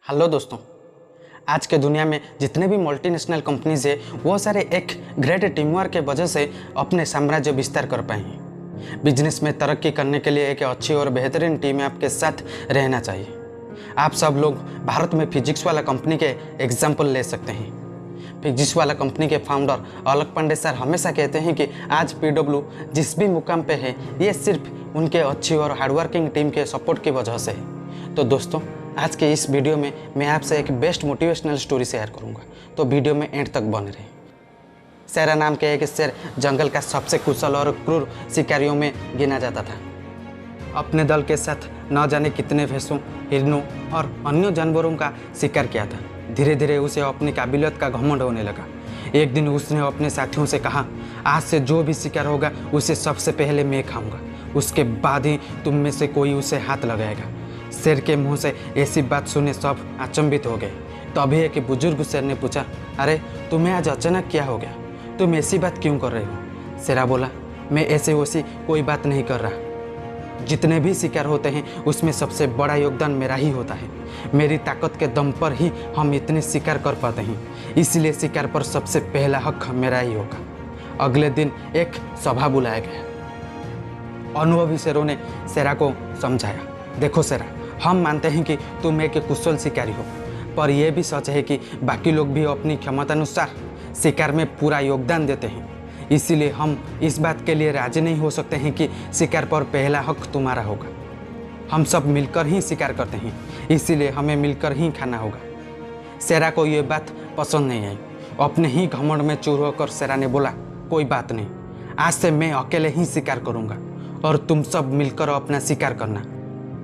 Hello दोस्तों, आज के दुनिया में जितने भी मल्टीनेशनल कंपनीज है वो सारे एक ग्रेट टीम वर्क के वजह से अपने साम्राज्य विस्तार कर पाए हैं। बिजनेस में तरक्की करने के लिए एक अच्छी और बेहतरीन टीम आपके साथ रहना चाहिए। आप सब लोग भारत में फिजिक्स वाला कंपनी के एग्जाम्पल ले सकते हैं। फिजिक्स वाला कंपनी के फाउंडर अलक पांडे सर हमेशा कहते हैं कि आज पीडब्ल्यू जिस भी मुकाम पे है ये सिर्फ उनके अच्छी और हार्डवर्किंग टीम के सपोर्ट की वजह से है। तो दोस्तों, आज के इस वीडियो में मैं आपसे एक बेस्ट मोटिवेशनल स्टोरी शेयर करूंगा, तो वीडियो में एंड तक बने रहें। शेरा नाम के एक शेर जंगल का सबसे कुशल और क्रूर शिकारियों में गिना जाता था। अपने दल के साथ न जाने कितने भैंसों, हिरणों और अन्य जानवरों का शिकार किया था। धीरे धीरे उसे अपनी काबिलियत का घमंड होने लगा। एक दिन उसने अपने साथियों से कहा, आज से जो भी शिकार होगा उसे सबसे पहले मैं खाऊंगा, उसके बाद ही तुम में से कोई उसे हाथ लगाएगा। शेर के मुंह से ऐसी बात सुने सब अचंभित हो गए। तभी एक बुजुर्ग शेर ने पूछा, अरे तुम्हें आज अचानक क्या हो गया? तुम ऐसी बात क्यों कर रहे हो? शेरा बोला, मैं ऐसे वैसी कोई बात नहीं कर रहा। जितने भी शिकार होते हैं उसमें सबसे बड़ा योगदान मेरा ही होता है। मेरी ताकत के दम पर ही हम इतने शिकार कर पाते हैं, इसलिए शिकार पर सबसे पहला हक मेरा ही होगा। अगले दिन एक सभा बुलाया गया। अनुभवी शेरों ने शेरा को समझाया, देखो शेरा, हम मानते हैं कि तुम एक कुशल शिकारी हो, पर यह भी सच है कि बाकी लोग भी अपनी क्षमतानुसार शिकार में पूरा योगदान देते हैं। इसीलिए हम इस बात के लिए राजी नहीं हो सकते हैं कि शिकार पर पहला हक तुम्हारा होगा। हम सब मिलकर ही शिकार करते हैं, इसीलिए हमें मिलकर ही खाना होगा। शेरा को यह बात पसंद नहीं आई। अपने ही घमंड में चूर होकर शेरा ने बोला, कोई बात नहीं, आज से मैं अकेले ही शिकार करूँगा और तुम सब मिलकर अपना शिकार करना।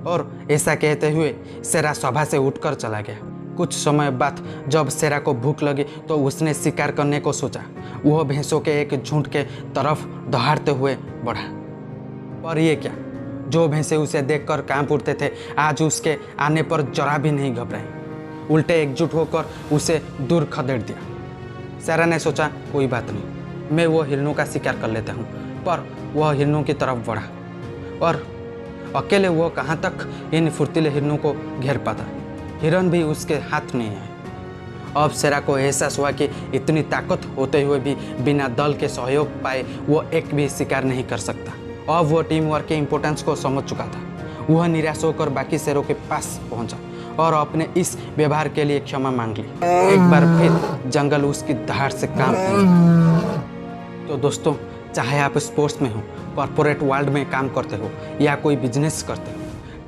और ऐसा कहते हुए शेरा सभा से उठकर चला गया। कुछ समय बाद जब शेरा को भूख लगी तो उसने शिकार करने को सोचा। वह भैंसों के एक झुंड के तरफ दहाड़ते हुए बढ़ा। पर यह क्या, जो भैंसे उसे देखकर कांप उठते थे आज उसके आने पर जरा भी नहीं घबराए, उल्टे एकजुट होकर उसे दूर खदेड़ दिया। शेरा ने सोचा, कोई बात नहीं, मैं वो हिरणों का शिकार कर लेता हूँ। पर वह हिरणों की तरफ बढ़ा और अकेले वो कहाँ तक इन फुर्तीले हिरणों को घेर पाता। हिरण भी उसके हाथ नहीं आए। अब शेरा को एहसास हुआ कि इतनी ताकत होते हुए भी बिना दल के सहयोग पाए वो एक भी शिकार नहीं कर सकता। अब वो टीम वर्क के इम्पोर्टेंस को समझ चुका था। वह निराश होकर बाकी शेरों के पास पहुंचा और अपने इस व्यवहार के लिए क्षमा मांग ली। एक बार फिर जंगल उसकी दहाड़ से कांप उठा। तो दोस्तों, चाहे आप स्पोर्ट्स में हो, कॉर्पोरेट वर्ल्ड में काम करते हो या कोई बिजनेस करते हो,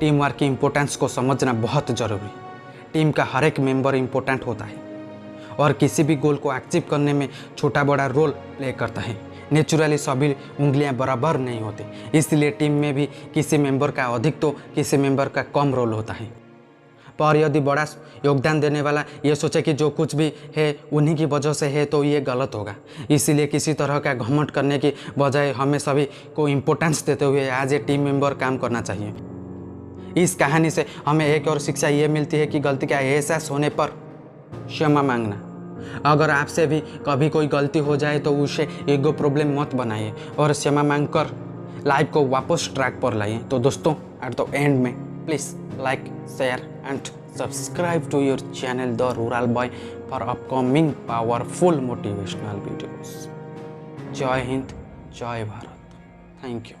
टीम वर्क की इम्पोर्टेंस को समझना बहुत ज़रूरी है। टीम का हर एक मेंबर इम्पोर्टेंट होता है और किसी भी गोल को अचीव करने में छोटा बड़ा रोल प्ले करता है। नेचुरली सभी उंगलियां बराबर नहीं होती, इसलिए टीम में भी किसी मेंबर का अधिक तो किसी मेंबर का कम रोल होता है। पर यदि बड़ा योगदान देने वाला ये सोचे कि जो कुछ भी है उन्हीं की वजह से है तो ये गलत होगा। इसीलिए किसी तरह का घमंड करने की बजाय हमें सभी को इम्पोर्टेंस देते हुए एज ए टीम मेंबर काम करना चाहिए। इस कहानी से हमें एक और शिक्षा ये मिलती है कि गलती का एहसास होने पर क्षमा मांगना। अगर आपसे भी कभी कोई गलती हो जाए तो उसे ईगो प्रॉब्लम मत बनाइए और क्षमा मांगकर लाइफ को वापस ट्रैक पर लाइए। तो दोस्तों, एट द एंड में please like, share and subscribe to your channel The Rural Boy for upcoming powerful motivational videos. Jai Hind, Jai Bharat. Thank you.